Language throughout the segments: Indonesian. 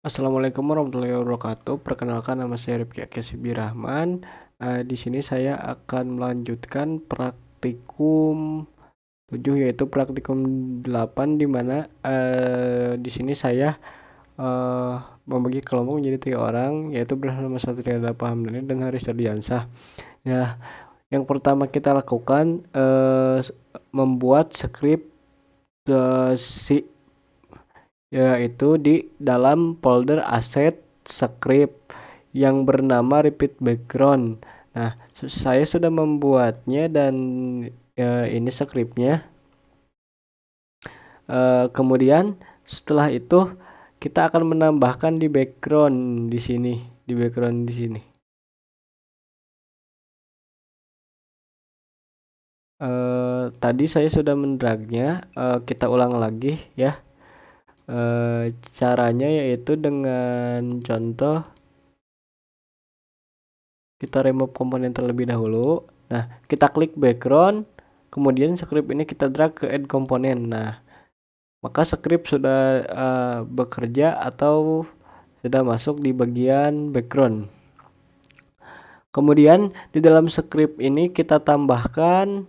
Assalamualaikum warahmatullahi wabarakatuh. Perkenalkan, nama saya Rifki Akesibi Rahman. Di sini saya akan melanjutkan praktikum 7, yaitu praktikum 8, di mana di sini saya eh, membagi kelompok menjadi 3 orang, yaitu bersama Satria Dapa Hamdani dan Haris Ardiansah. Ya, yang pertama kita lakukan membuat skrip yaitu di dalam folder aset script yang bernama repeat background. Nah, saya sudah membuatnya dan ini scriptnya. Kemudian setelah itu kita akan menambahkan di background di sini, di background di sini. Tadi saya sudah mendragnya, kita ulang lagi ya. Caranya yaitu dengan contoh kita remove komponen terlebih dahulu. Nah, kita klik background, kemudian script ini kita drag ke add komponen. Nah, maka script sudah bekerja atau sudah masuk di bagian background. Kemudian di dalam script ini kita tambahkan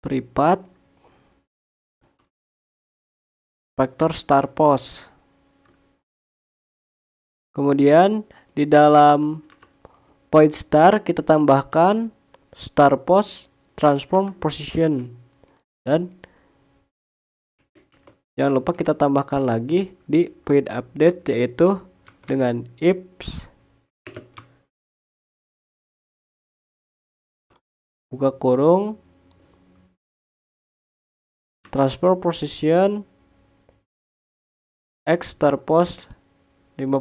privat vector star post. Kemudian di dalam point star kita tambahkan star post transform position, dan jangan lupa kita tambahkan lagi di point update, yaitu dengan if buka kurung transfer position x star post 50.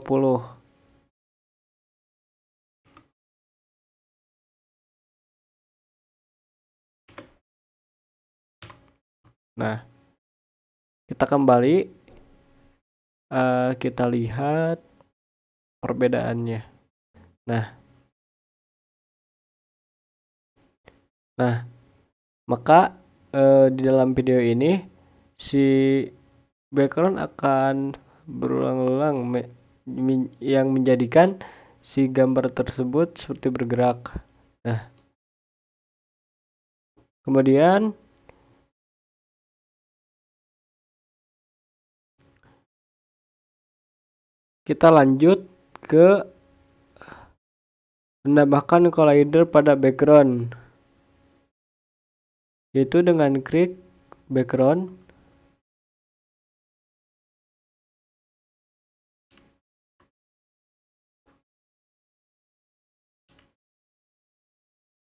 Nah, kita kembali, kita lihat perbedaannya. Nah, maka di dalam video ini si background akan berulang-ulang yang menjadikan si gambar tersebut seperti bergerak. Nah, kemudian kita lanjut ke menambahkan collider pada background, yaitu dengan klik background,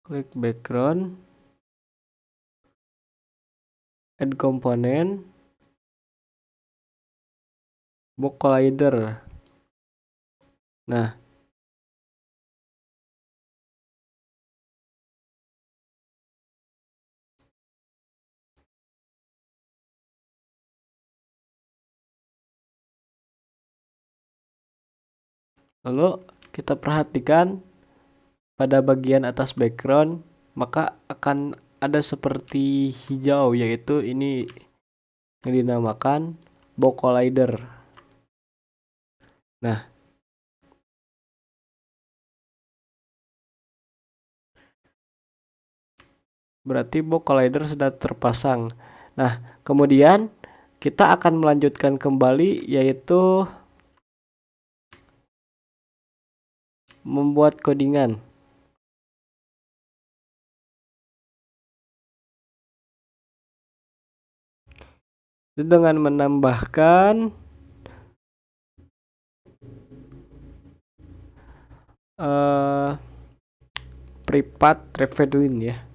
klik background, add komponen, box collider. Nah, lalu kita perhatikan pada bagian atas background, maka akan ada seperti hijau, yaitu ini yang dinamakan box collider. Nah, berarti box collider sudah terpasang. Nah, kemudian kita akan melanjutkan kembali, yaitu membuat codingan. Dengan menambahkan privat repeduin ya,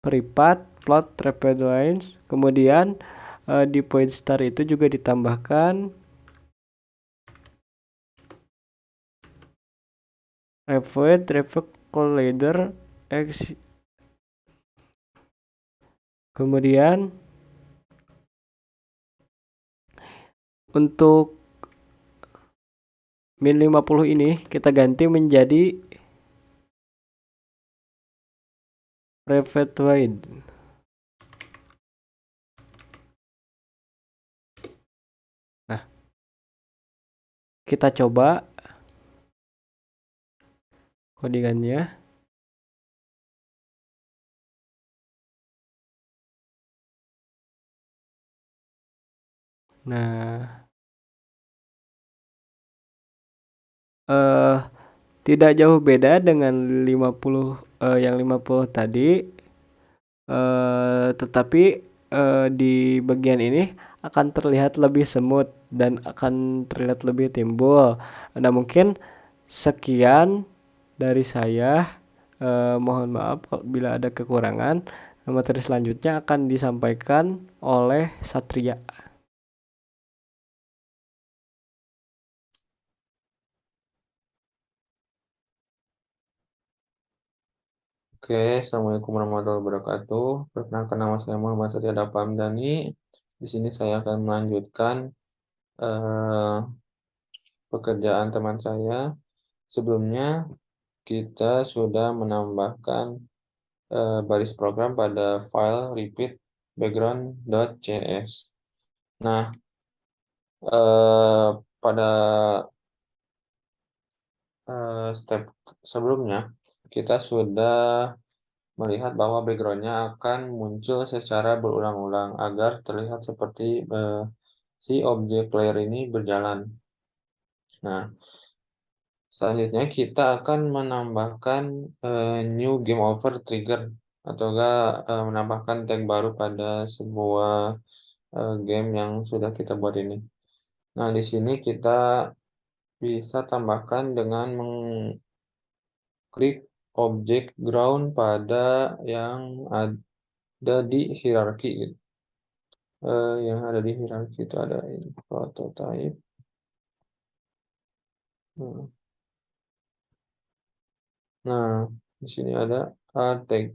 privat plot repeduin. Kemudian di point star itu juga ditambahkan avoid traffic collider x. Kemudian Untuk min 50 ini kita ganti menjadi private void. Nah, kita coba codingannya. Nah, eh tidak jauh beda dengan 50 yang 50 tadi, tetapi di bagian ini akan terlihat lebih semut dan akan terlihat lebih timbul. Nah, mungkin sekian dari saya. Mohon maaf bila ada kekurangan. Materi selanjutnya akan disampaikan oleh Satria. Oke, Assalamualaikum warahmatullahi wabarakatuh. Perkenalkan nama saya Muhammad Satya Dapamdani. Di sini saya akan melanjutkan eh, pekerjaan teman saya. Sebelumnya kita sudah menambahkan baris program pada file repeat background.cs. Nah, pada step sebelumnya kita sudah melihat bahwa backgroundnya akan muncul secara berulang-ulang agar terlihat seperti si objek player ini berjalan. Nah, selanjutnya kita akan menambahkan new game over trigger atau enggak menambahkan tag baru pada sebuah game yang sudah kita buat ini. Nah, di sini kita bisa tambahkan dengan mengklik objek ground pada yang ada di hierarki gitu. Yang ada di hierarki itu ada ini prototype. Nah, nah, di sini ada tag.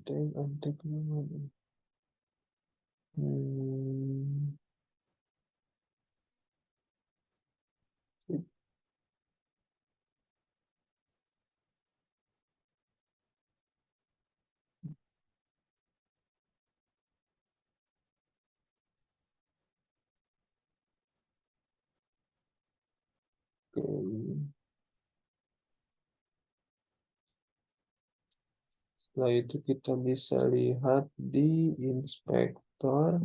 Tag. Hmm, oke. Setelah itu kita bisa lihat di inspektor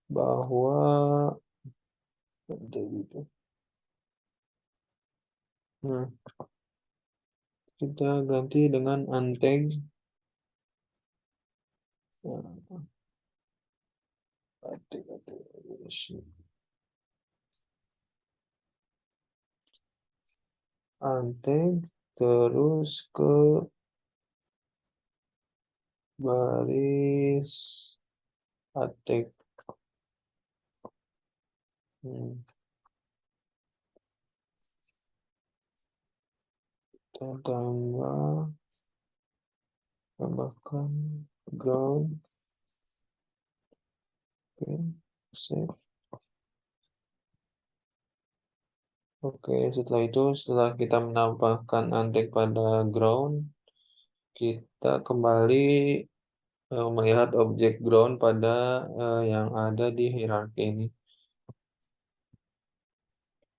bahwa ada gitu. Nah, kita ganti dengan untag. Nah, untag terus ke baris attack. Hmm, kita tambahkan ground. Oke, save. Oke, setelah kita menambahkan antek pada ground, kita kembali melihat objek ground pada yang ada di hierarki ini.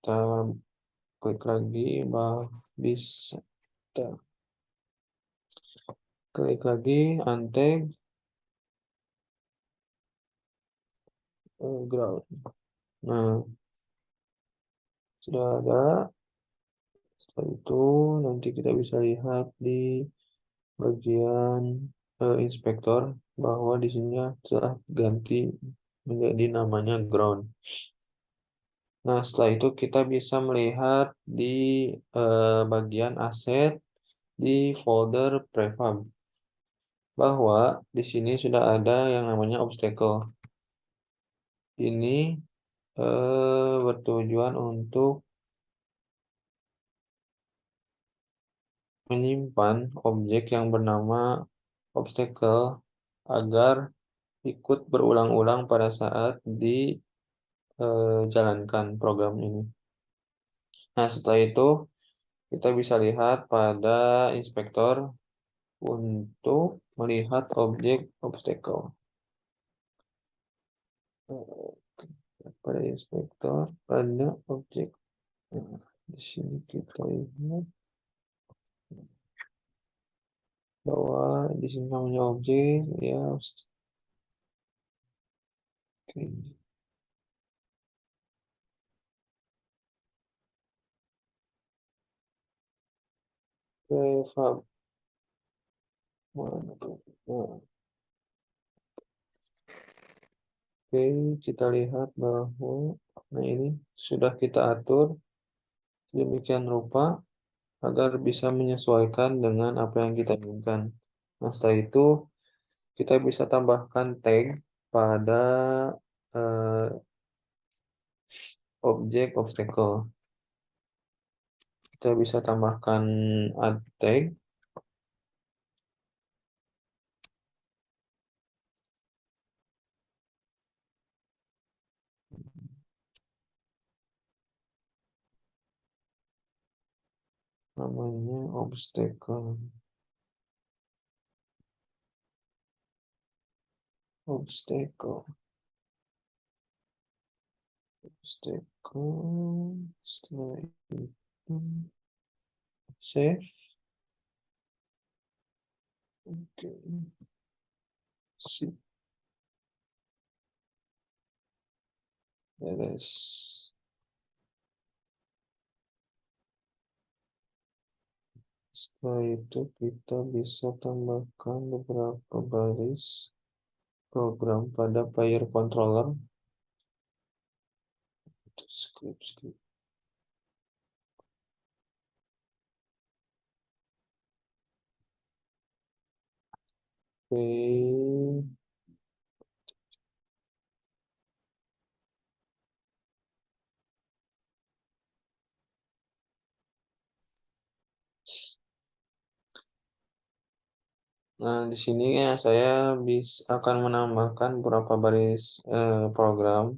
Kita klik lagi, bisa kita klik lagi antek ground. Nah, sudah ada. Setelah itu nanti kita bisa lihat di bagian inspektor bahwa di sini telah ganti menjadi namanya ground. Nah, setelah itu kita bisa melihat di bagian aset di folder prefab bahwa di sini sudah ada yang namanya obstacle. Ini bertujuan untuk menyimpan objek yang bernama obstacle agar ikut berulang-ulang pada saat dijalankan program ini. Nah, setelah itu kita bisa lihat pada inspektor untuk melihat objek obstacle. Pada inspektor ada objek. Nah, di sini kita lihat bahwa di sini namanya objek ya. Oke. Prefab mana tuh? Nah, oke, kita lihat bahwa ini sudah kita atur demikian rupa agar bisa menyesuaikan dengan apa yang kita inginkan. Nah, setelah itu kita bisa tambahkan tag pada eh, objek obstacle. Kita bisa tambahkan add tag. Namanya obstacle. Obstacle. Obstacle. Setelah itu save. Oke. Sip. Beres. Setelah itu kita bisa tambahkan beberapa baris program pada player controller. Script. Oke. Nah, di sini ya saya akan menambahkan beberapa baris program.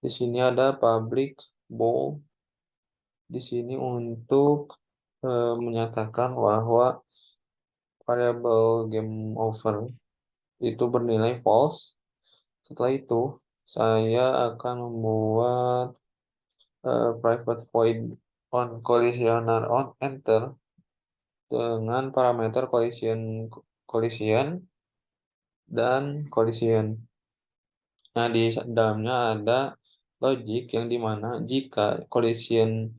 Di sini ada public bold. Di sini untuk menyatakan bahwa variabel game over itu bernilai false. Setelah itu, saya akan membuat private void on collisioner on enter dengan parameter collision dan collision. Nah, di dalamnya ada logic yang dimana jika collision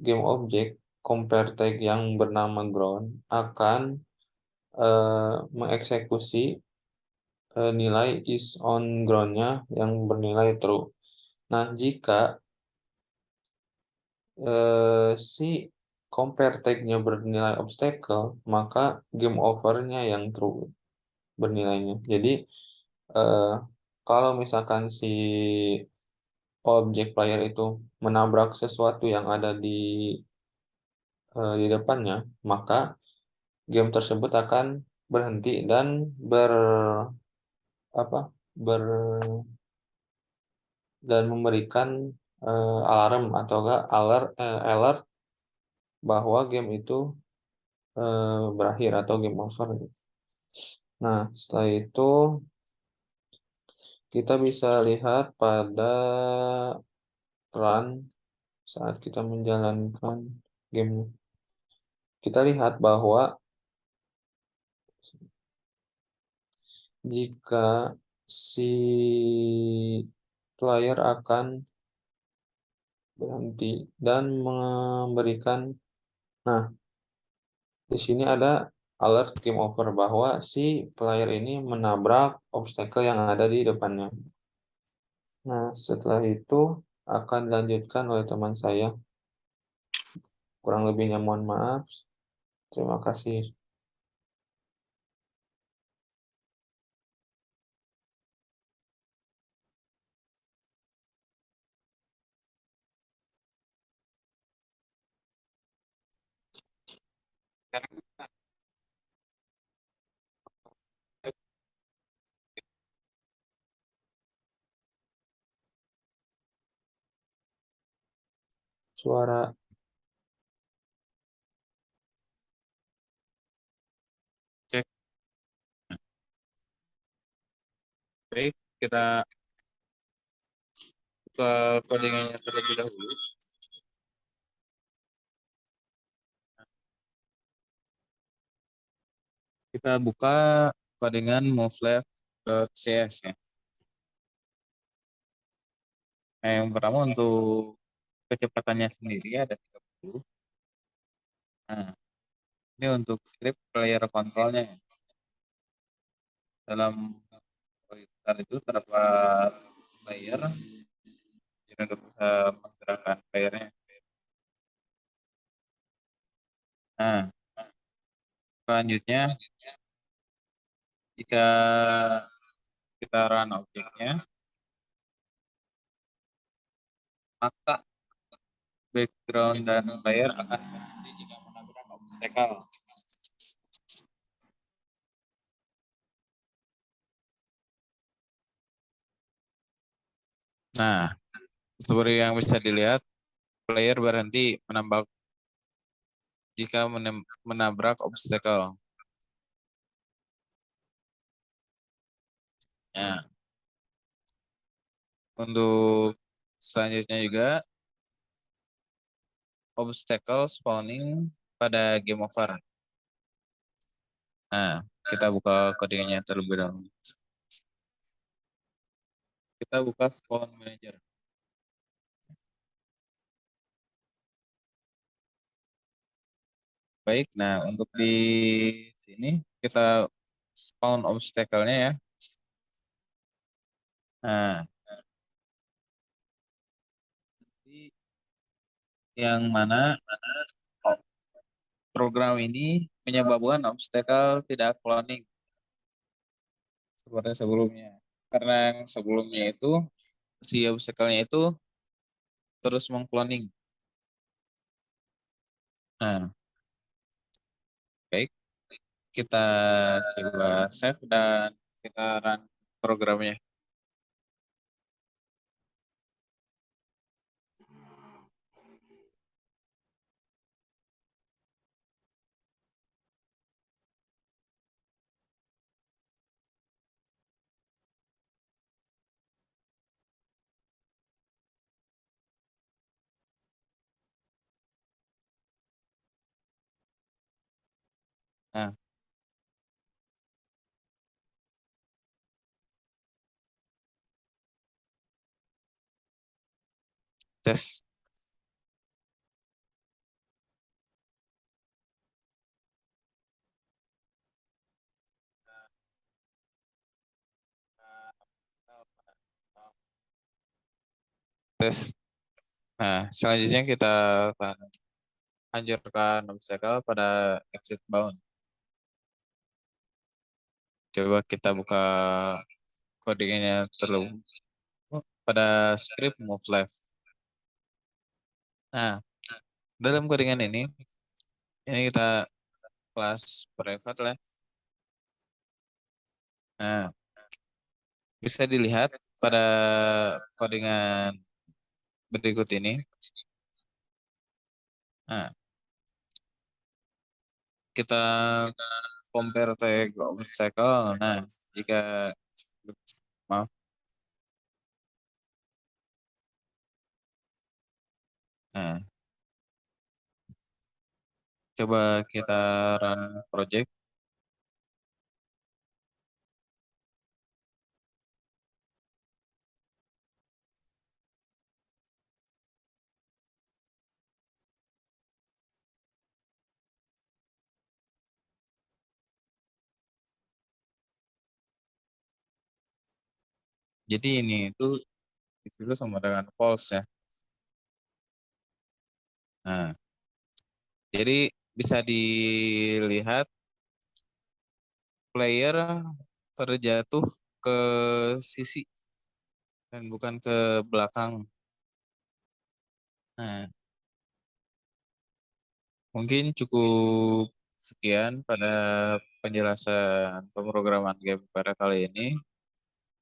game object compare tag yang bernama ground akan mengeksekusi nilai is on ground-nya yang bernilai true. Nah, jika si compare tag-nya bernilai obstacle, maka game over-nya yang true bernilainya. Jadi, eh, kalau misalkan si objek player itu menabrak sesuatu yang ada di depannya, maka game tersebut akan berhenti dan apa ber dan memberikan alarm atau enggak alert bahwa game itu berakhir atau game over. Nah, setelah itu kita bisa lihat pada run saat kita menjalankan game. Kita lihat bahwa jika si player akan berhenti dan memberikan, nah, di sini ada alert game over bahwa si player ini menabrak obstacle yang ada di depannya. Nah, setelah itu akan dilanjutkan oleh teman saya. Kurang lebihnya mohon maaf. Terima kasih. suara. Cek. Baik, kita buka codingannya terlebih dahulu. Kita buka codingan movelab.cs ya. Nah, yang pertama untuk kecepatannya sendiri ada 30. Nah, ini untuk script player controlnya ya. Dalam proyektor itu terdapat player, jadi untuk bisa menggerakkan playernya. Nah, selanjutnya jika kita run objeknya, maka background dan player akan berhenti jika menabrak obstacle. Nah, seperti yang bisa dilihat, player berhenti jika menabrak obstacle. Ya, untuk selanjutnya juga obstacle spawning pada game over. Nah, kita buka codingnya terlebih dahulu. Kita buka spawn manager. Baik, nah untuk di sini kita spawn obstacle-nya ya. Nah, yang mana program ini menyebabkan obstacle tidak cloning seperti sebelumnya. Karena yang sebelumnya itu si obstacle-nya itu terus mengcloning. Nah, baik, kita coba save dan kita run programnya. Nah, tes. Tes. Nah, selanjutnya kita akan hancurkan obstacle pada exit bound. Coba kita buka codingnya terlebih pada script move left. Nah, dalam codingan ini kita kelas private lah. Nah, bisa dilihat pada codingan berikut ini. Nah, kita compare tag obstacle. Nah, jika maaf. Nah, coba kita run project. Jadi ini itu sama dengan false ya. Nah, jadi bisa dilihat player terjatuh ke sisi dan bukan ke belakang. Nah, mungkin cukup sekian pada penjelasan pemrograman game pada kali ini.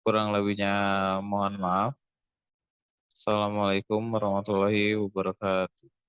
Kurang lebihnya mohon maaf. Assalamualaikum warahmatullahi wabarakatuh.